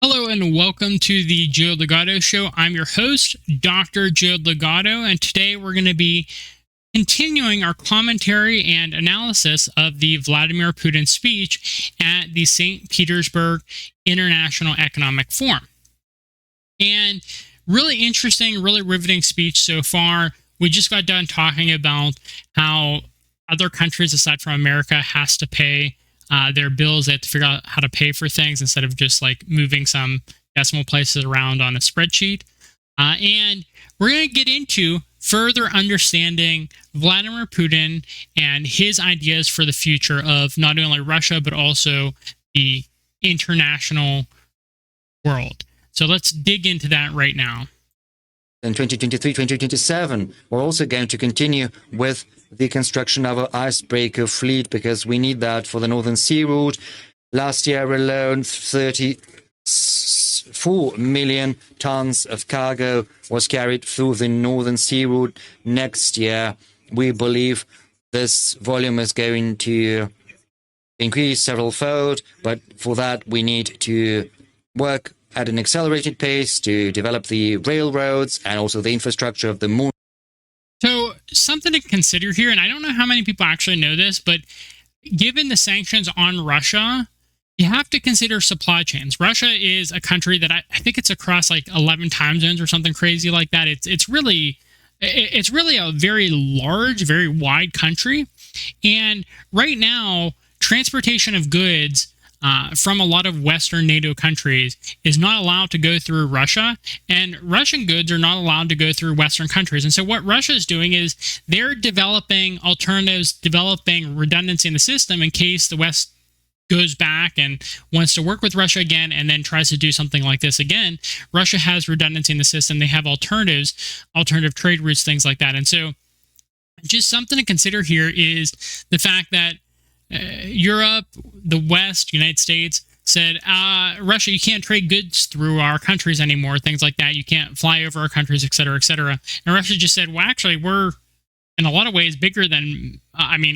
Hello and welcome to the Joe Ligato Show. I'm your host, Dr. Joe Ligato, and today we're going to be continuing our commentary and analysis of the Vladimir Putin speech at the St. Petersburg International Economic Forum. And really interesting, really riveting speech so far. We just got done talking about how other countries aside from America has to pay their bills. They have to figure out how to pay for things instead of just like moving some decimal places around on a spreadsheet. And we're going to get into further understanding Vladimir Putin and his ideas for the future of not only Russia, but also the international world. So let's dig into that right now. In 2023, 2027, we're also going to continue with the construction of our Icebreaker Fleet because we need that for the Northern Sea route. Last year alone, 34 million tons of cargo was carried through the Northern Sea route. Next year, we believe this volume is going to increase several-fold, but for that, we need to work at an accelerated pace to develop the railroads and also the infrastructure of the moon. So something to consider here, and I don't know how many people actually know this, but given the sanctions on Russia, you have to consider supply chains. Russia is a country that I think it's across like 11 time zones or something crazy like that. It's really a very large, very wide country. And right now, transportation of goods from a lot of Western NATO countries is not allowed to go through Russia, and Russian goods are not allowed to go through Western countries. And so what Russia is doing is they're developing alternatives, developing redundancy in the system in case the West goes back and wants to work with Russia again and then tries to do something like this again. Russia has redundancy in the system. They have alternatives, alternative trade routes, things like that. And so just something to consider here is the fact that Europe, the West, United States said, Russia, you can't trade goods through our countries anymore, things like that. You can't fly over our countries, et cetera, et cetera. And Russia just said, well, actually, we're in a lot of ways bigger than,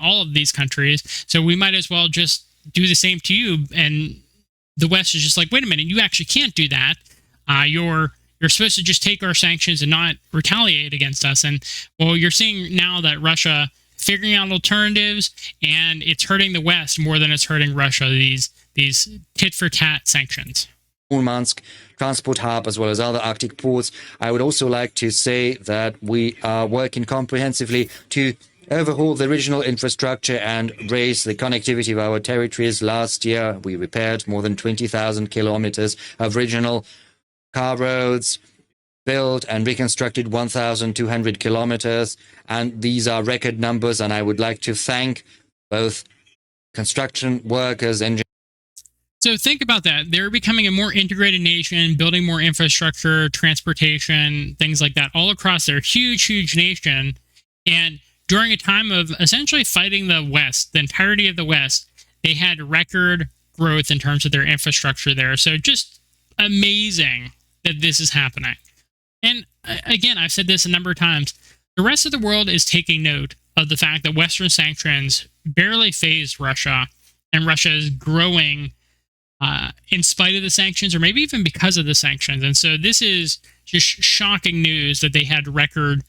all of these countries. So we might as well just do the same to you. And the West is just like, wait a minute, you actually can't do that. You're supposed to just take our sanctions and not retaliate against us. And well, you're seeing now that Russia figuring out alternatives, and it's hurting the West more than it's hurting Russia, these tit-for-tat sanctions. Murmansk transport hub as well as other Arctic ports. I would also like to say that we are working comprehensively to overhaul the regional infrastructure and raise the connectivity of our territories. Last year, we repaired more than 20,000 kilometers of regional car roads, built and reconstructed 1,200 kilometers, and these are record numbers, and I would like to thank both construction workers, engineers. So think about that. They're becoming a more integrated nation, building more infrastructure, transportation, things like that, all across their huge, huge nation. And during a time of essentially fighting the West, the entirety of the West, they had record growth in terms of their infrastructure there. So just amazing that this is happening. And again, I've said this a number of times, the rest of the world is taking note of the fact that Western sanctions barely phased Russia, and Russia is growing in spite of the sanctions, or maybe even because of the sanctions. And so this is just shocking news that they had record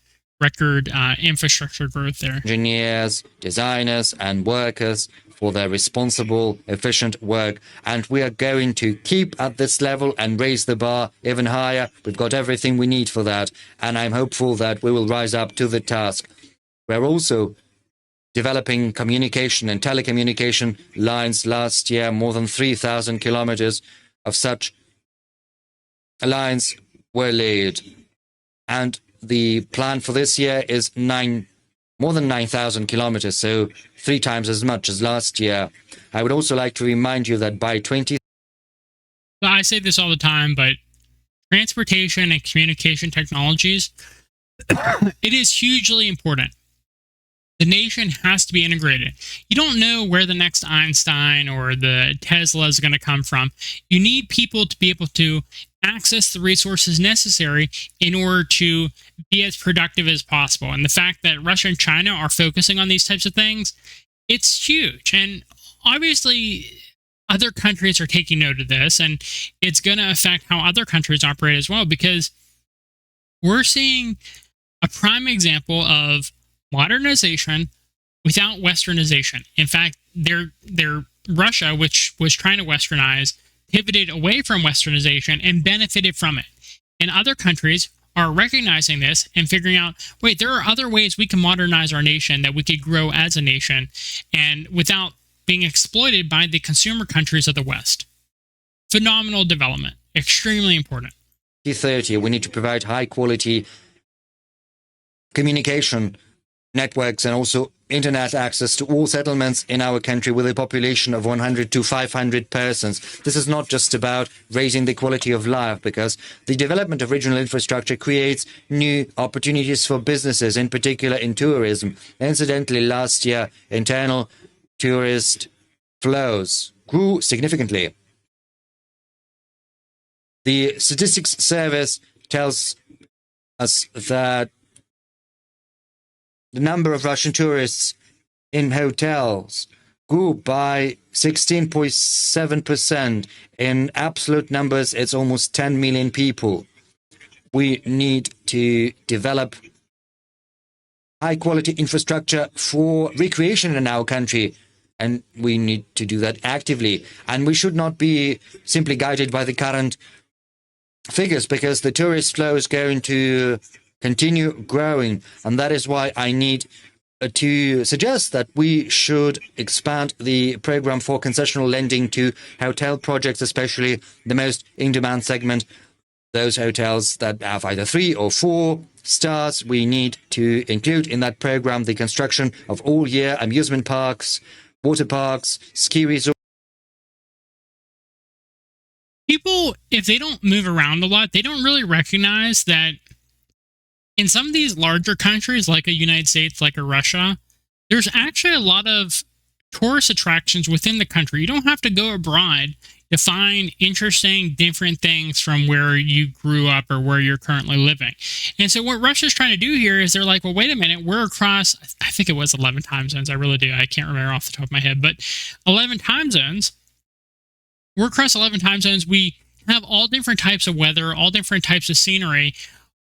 infrastructure growth there. Engineers, designers, and workers for their responsible, efficient work. And we are going to keep at this level and raise the bar even higher. We've got everything we need for that. And I'm hopeful that we will rise up to the task. We're also developing communication and telecommunication lines. Last year, more than 3,000 kilometers of such lines were laid. And the plan for this year is more than 9,000 kilometers, so 3 times as much as last year. I would also like to remind you that by I say this all the time, but transportation and communication technologies, it is hugely important. The nation has to be integrated. You don't know where the next Einstein or the Tesla is going to come from. You need people to be able to access the resources necessary in order to be as productive as possible. And the fact that Russia and China are focusing on these types of things, it's huge. And obviously, other countries are taking note of this, and it's going to affect how other countries operate as well, because we're seeing a prime example of modernization without westernization. In fact, their Russia, which was trying to westernize, pivoted away from westernization and benefited from it. And other countries are recognizing this and figuring out, wait, there are other ways we can modernize our nation, that we could grow as a nation, and without being exploited by the consumer countries of the West. Phenomenal development. Extremely important. 2030, we need to provide high quality communication networks and also internet access to all settlements in our country with a population of 100 to 500 persons. This is not just about raising the quality of life, because the development of regional infrastructure creates new opportunities for businesses, in particular in tourism. Incidentally, last year, internal tourist flows grew significantly. The Statistics Service tells us that the number of Russian tourists in hotels grew by 16.7%. In absolute numbers, it's almost 10 million people. We need to develop high-quality infrastructure for recreation in our country, and we need to do that actively. And we should not be simply guided by the current figures, because the tourist flow is going to continue growing, and that is why I need to suggest that we should expand the program for concessional lending to hotel projects, especially the most in-demand segment, those hotels that have either 3 or 4 stars. We need to include in that program the construction of all-year amusement parks, water parks, ski resorts. People, if they don't move around a lot, they don't really recognize that in some of these larger countries, like a United States, like a Russia, there's actually a lot of tourist attractions within the country. You don't have to go abroad to find interesting, different things from where you grew up or where you're currently living. And so what Russia's trying to do here is they're like, well, wait a minute, we're across, I think it was 11 time zones. I really do. I can't remember off the top of my head, but 11 time zones. We're across 11 time zones. We have all different types of weather, all different types of scenery.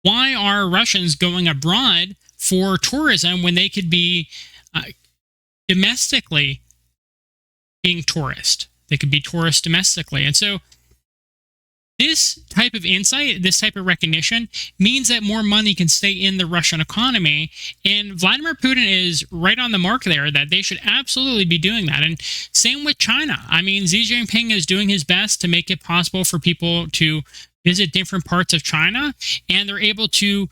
Why are Russians going abroad for tourism when they could be domestically being tourist? They could be tourists domestically. And so this type of insight, this type of recognition means that more money can stay in the Russian economy. And Vladimir Putin is right on the mark there, that they should absolutely be doing that. And same with China. I mean, Xi Jinping is doing his best to make it possible for people to visit different parts of China, and they're able to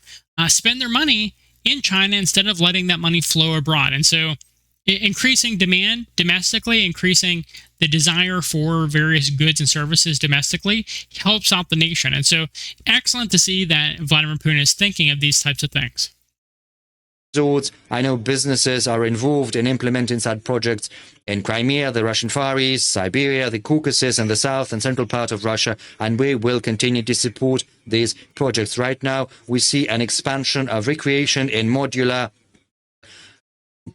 spend their money in China instead of letting that money flow abroad. And so increasing demand domestically, increasing the desire for various goods and services domestically helps out the nation. And so excellent to see that Vladimir Putin is thinking of these types of things. I know businesses are involved in implementing such projects in Crimea, the Russian Far East, Siberia, the Caucasus, and the south and central part of Russia, and we will continue to support these projects. Right now, we see an expansion of recreation in modular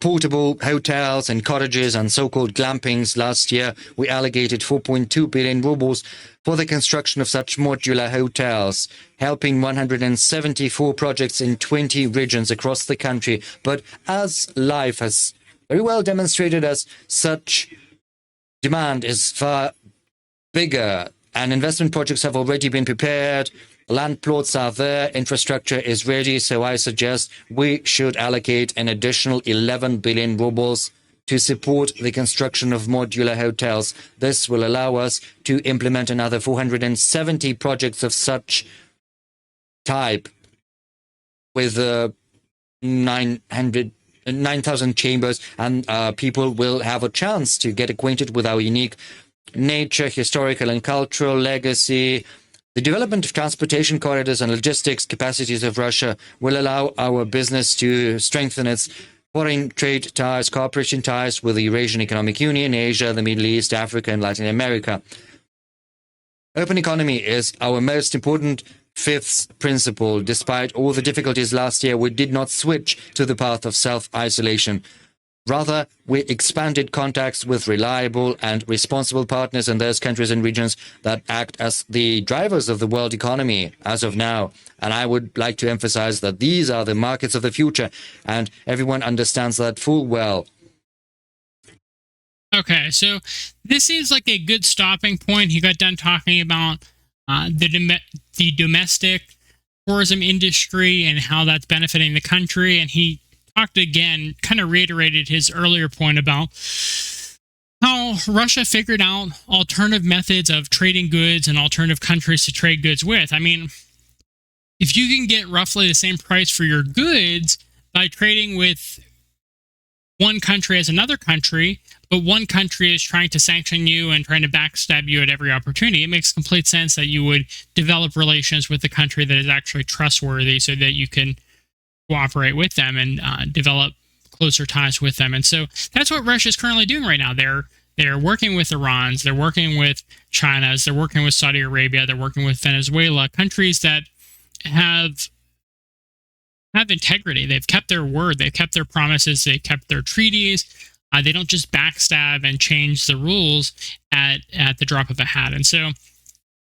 portable hotels and cottages and so-called glampings. Last year, we allocated 4.2 billion rubles for the construction of such modular hotels, helping 174 projects in 20 regions across the country. But as life has very well demonstrated us, such demand is far bigger, and investment projects have already been prepared. Land plots are there, infrastructure is ready, so I suggest we should allocate an additional 11 billion rubles to support the construction of modular hotels. This will allow us to implement another 470 projects of such type with 9,000 chambers, and people will have a chance to get acquainted with our unique nature, historical and cultural legacy. The development of transportation corridors and logistics capacities of Russia will allow our business to strengthen its foreign trade ties, cooperation ties with the Eurasian Economic Union, Asia, the Middle East, Africa, and Latin America. Open economy is our most important fifth principle. Despite all the difficulties last year, we did not switch to the path of self-isolation. Rather, we expanded contacts with reliable and responsible partners in those countries and regions that act as the drivers of the world economy as of now. And I would like to emphasize that these are the markets of the future, and everyone understands that full well. Okay, so this seems like a good stopping point. He got done talking about the domestic tourism industry and how that's benefiting the country, and he talked again, kind of reiterated his earlier point about how Russia figured out alternative methods of trading goods and alternative countries to trade goods with. I mean, if you can get roughly the same price for your goods by trading with one country as another country, but one country is trying to sanction you and trying to backstab you at every opportunity, it makes complete sense that you would develop relations with the country that is actually trustworthy so that you can cooperate with them and develop closer ties with them. And so that's what Russia is currently doing right now. They're working with Iran's, they're working with China's, they're working with Saudi Arabia, they're working with Venezuela, countries that have integrity. They've kept their word. They've kept their promises. They've kept their treaties. They don't just backstab and change the rules at the drop of a hat. And so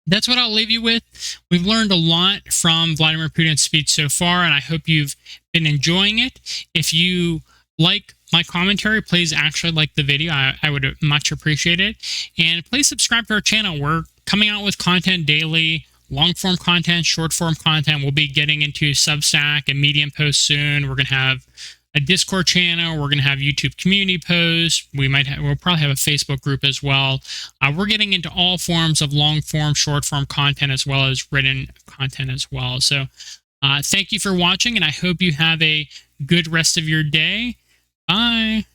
that's what I'll leave you with. We've learned a lot from Vladimir Putin's speech so far, and I hope you've been enjoying it. If you like my commentary, please actually like the video. I would much appreciate it. And please subscribe to our channel. We're coming out with content daily. Long-form content, short-form content. We'll be getting into Substack and Medium posts soon. We're going to have a Discord channel. We're going to have YouTube community posts. We'll probably have a Facebook group as well. We're getting into all forms of long-form, short-form content as well as written content as well. So thank you for watching, and I hope you have a good rest of your day. Bye.